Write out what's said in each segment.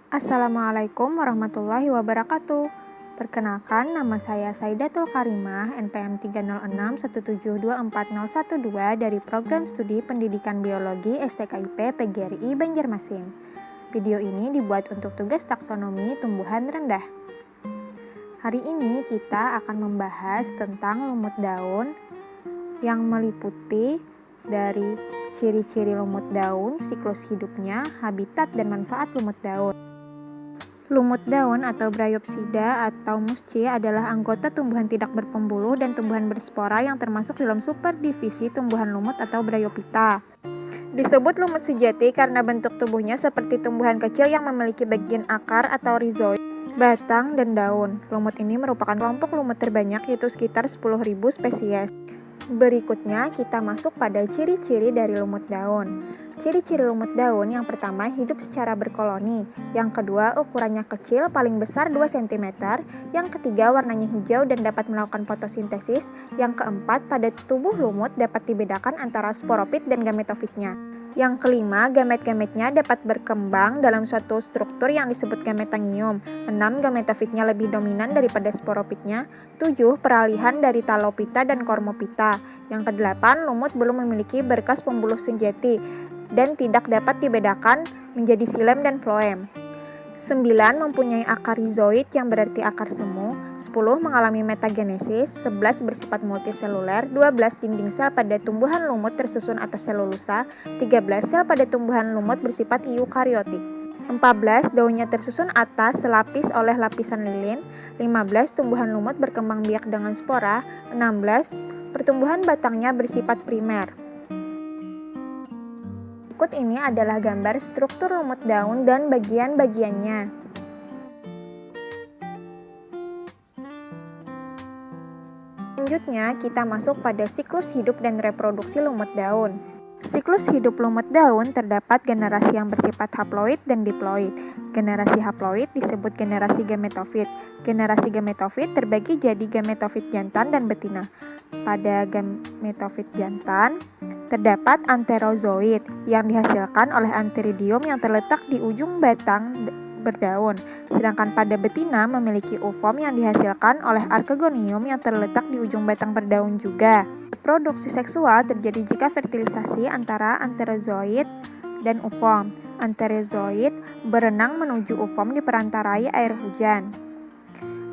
Assalamualaikum warahmatullahi wabarakatuh. Perkenalkan, nama saya Saidatul Karimah, NPM 30617240112 dari Program Studi Pendidikan Biologi STKIP PGRI Banjarmasin. Video ini dibuat untuk tugas taksonomi tumbuhan rendah. Hari ini kita akan membahas tentang lumut daun yang meliputi dari ciri-ciri lumut daun, siklus hidupnya, habitat, dan manfaat lumut daun. Lumut daun atau Bryopsida atau musci adalah anggota tumbuhan tidak berpembuluh dan tumbuhan berspora yang termasuk dalam superdivisi tumbuhan lumut atau Bryophyta. Disebut lumut sejati karena bentuk tubuhnya seperti tumbuhan kecil yang memiliki bagian akar atau rhizoid, batang, dan daun. Lumut ini merupakan kelompok lumut terbanyak, yaitu sekitar 10.000 spesies. Berikutnya kita masuk pada ciri-ciri dari lumut daun. Ciri-ciri lumut daun yang pertama, hidup secara berkoloni. Yang kedua, ukurannya kecil, paling besar 2 cm. Yang ketiga, warnanya hijau dan dapat melakukan fotosintesis. Yang keempat, pada tubuh lumut dapat dibedakan antara sporopit dan gametofitnya. Yang kelima, gamet-gametnya dapat berkembang dalam suatu struktur yang disebut gametangium. 6. Gametofitnya lebih dominan daripada sporopitnya. 7. Peralihan dari talopita dan kormopita. Yang kedelapan, lumut belum memiliki berkas pembuluh sejati dan tidak dapat dibedakan menjadi xilem dan floem. 9. Mempunyai akar rhizoid yang berarti akar semu. 10. Mengalami metagenesis. 11. Bersifat multiseluler. 12. Dinding sel pada tumbuhan lumut tersusun atas selulosa. 13. Sel pada tumbuhan lumut bersifat eukariotik. 14. Daunnya tersusun atas selapis oleh lapisan lilin. 15. Tumbuhan lumut berkembang biak dengan spora. 16. Pertumbuhan batangnya bersifat primer. Berikut ini adalah gambar struktur lumut daun dan bagian-bagiannya. Selanjutnya, kita masuk pada siklus hidup dan reproduksi lumut daun. Siklus hidup lumut daun terdapat generasi yang bersifat haploid dan diploid. Generasi haploid disebut generasi gametofit. Generasi gametofit terbagi jadi gametofit jantan dan betina. Pada gametofit jantan, terdapat anterozoid yang dihasilkan oleh antheridium yang terletak di ujung batang berdaun. Sedangkan pada betina memiliki oovom yang dihasilkan oleh archegonium yang terletak di ujung batang berdaun juga. Reproduksi seksual terjadi jika fertilisasi antara anterozoid dan oovom. Anterozoid berenang menuju oovom diperantarai air hujan.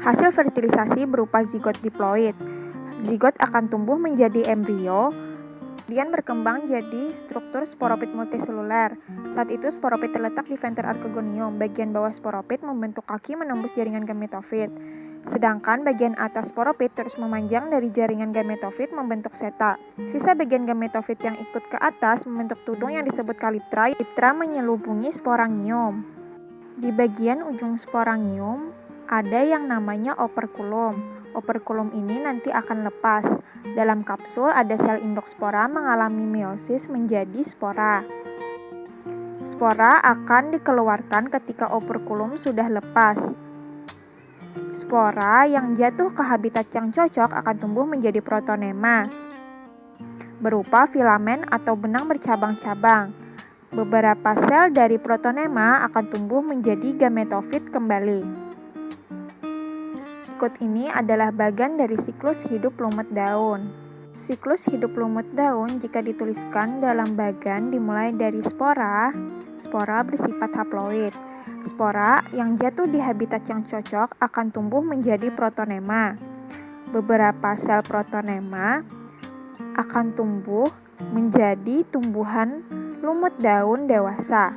Hasil fertilisasi berupa zigot diploid. Zigot akan tumbuh menjadi embrio, kemudian berkembang jadi struktur sporopit multiseluler. Saat itu sporopit terletak di venter archegonium. Bagian bawah sporopit membentuk kaki menembus jaringan gametofit. Sedangkan bagian atas sporopit terus memanjang dari jaringan gametofit membentuk seta. Sisa bagian gametofit yang ikut ke atas membentuk tudung yang disebut kaliptra. Kaliptra menyelubungi sporangium. Di bagian ujung sporangium ada yang namanya operkulum. Operkulum ini nanti akan lepas. Dalam kapsul ada sel induk spora mengalami meiosis menjadi spora. Spora akan dikeluarkan ketika operkulum sudah lepas. Spora yang jatuh ke habitat yang cocok akan tumbuh menjadi protonema, berupa filamen atau benang bercabang-cabang. Beberapa sel dari protonema akan tumbuh menjadi gametofit kembali. Berikut ini adalah bagian dari siklus hidup lumut daun. Siklus hidup lumut daun jika dituliskan dalam bagan dimulai dari spora. Spora bersifat haploid. Spora yang jatuh di habitat yang cocok akan tumbuh menjadi protonema. Beberapa sel protonema akan tumbuh menjadi tumbuhan lumut daun dewasa.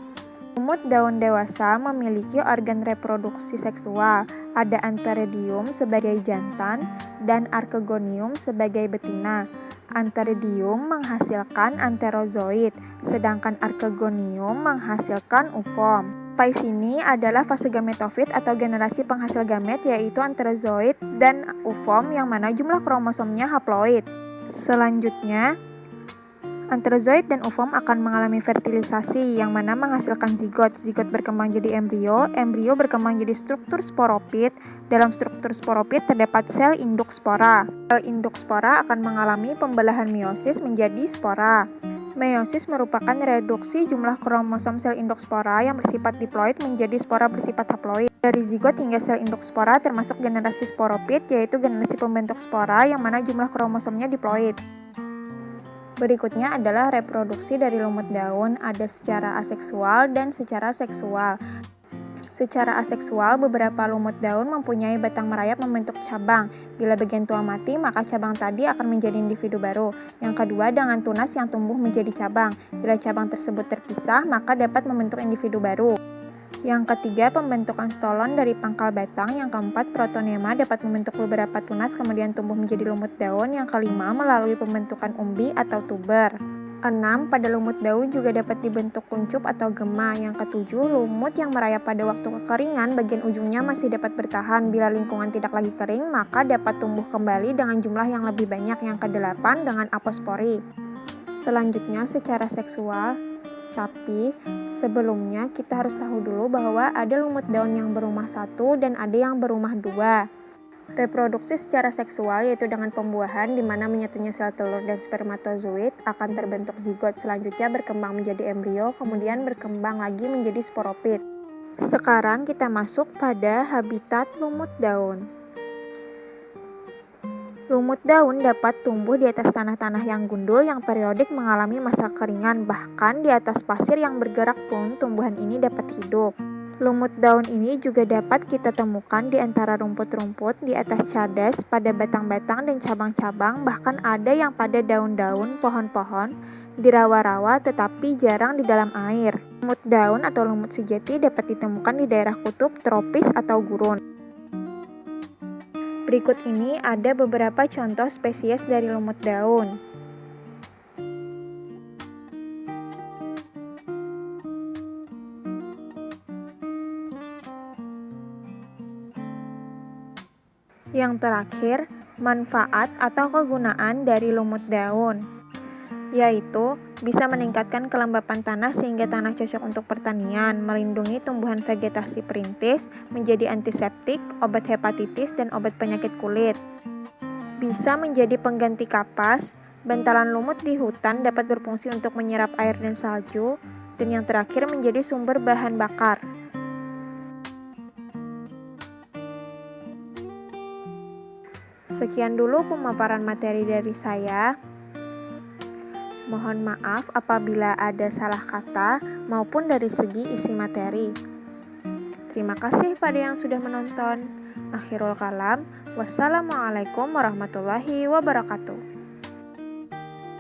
Lumut daun dewasa memiliki organ reproduksi seksual. Ada antheridium sebagai jantan dan archegonium sebagai betina. Antheridium menghasilkan anterozoid, sedangkan archegonium menghasilkan oovom. Sampai sini adalah fase gametofit atau generasi penghasil gamet, yaitu anterozoid dan oovom yang mana jumlah kromosomnya haploid. Selanjutnya, anterozoid dan oovom akan mengalami fertilisasi yang mana menghasilkan zigot. Zigot berkembang jadi embrio. Embrio berkembang jadi struktur sporopit. Dalam struktur sporopit terdapat sel induk spora. Sel induk spora akan mengalami pembelahan meiosis menjadi spora. Meiosis merupakan reduksi jumlah kromosom sel induk spora yang bersifat diploid menjadi spora bersifat haploid. Dari zigot hingga sel induk spora termasuk generasi sporopit, yaitu generasi pembentuk spora yang mana jumlah kromosomnya diploid. Berikutnya adalah reproduksi dari lumut daun, ada secara aseksual dan secara seksual. Secara aseksual, beberapa lumut daun mempunyai batang merayap membentuk cabang. Bila bagian tua mati, maka cabang tadi akan menjadi individu baru. Yang kedua, dengan tunas yang tumbuh menjadi cabang. Bila cabang tersebut terpisah, maka dapat membentuk individu baru. Yang ketiga, pembentukan stolon dari pangkal batang. Yang keempat, protonema dapat membentuk beberapa tunas kemudian tumbuh menjadi lumut daun. Yang kelima, melalui pembentukan umbi atau tuber. 6. Pada lumut daun juga dapat dibentuk kuncup atau gema. Yang ketujuh, lumut yang merayap pada waktu kekeringan, bagian ujungnya masih dapat bertahan. Bila lingkungan tidak lagi kering, maka dapat tumbuh kembali dengan jumlah yang lebih banyak. Yang kedelapan, dengan apospori. Selanjutnya, secara seksual. Tapi, sebelumnya kita harus tahu dulu bahwa ada lumut daun yang berumah satu dan ada yang berumah dua. Reproduksi secara seksual yaitu dengan pembuahan di mana menyatunya sel telur dan spermatozoid akan terbentuk zigot, selanjutnya berkembang menjadi embrio, kemudian berkembang lagi menjadi sporopit. Sekarang kita masuk pada habitat lumut daun. Lumut daun dapat tumbuh di atas tanah-tanah yang gundul yang periodik mengalami masa keringan, bahkan di atas pasir yang bergerak pun tumbuhan ini dapat hidup. Lumut daun ini juga dapat kita temukan di antara rumput-rumput, di atas cadas, pada batang-batang dan cabang-cabang, bahkan ada yang pada daun-daun pohon-pohon, di rawa-rawa tetapi jarang di dalam air. Lumut daun atau lumut sejati dapat ditemukan di daerah kutub, tropis, atau gurun. Berikut ini ada beberapa contoh spesies dari lumut daun. Yang terakhir, manfaat atau kegunaan dari lumut daun, yaitu bisa meningkatkan kelembapan tanah sehingga tanah cocok untuk pertanian, melindungi tumbuhan vegetasi perintis, menjadi antiseptik, obat hepatitis, dan obat penyakit kulit. Bisa menjadi pengganti kapas, bantalan lumut di hutan dapat berfungsi untuk menyerap air dan salju, dan yang terakhir menjadi sumber bahan bakar. Sekian dulu pemaparan materi dari saya. Mohon maaf apabila ada salah kata maupun dari segi isi materi. Terima kasih pada yang sudah menonton. Akhirul kalam, wassalamualaikum warahmatullahi wabarakatuh.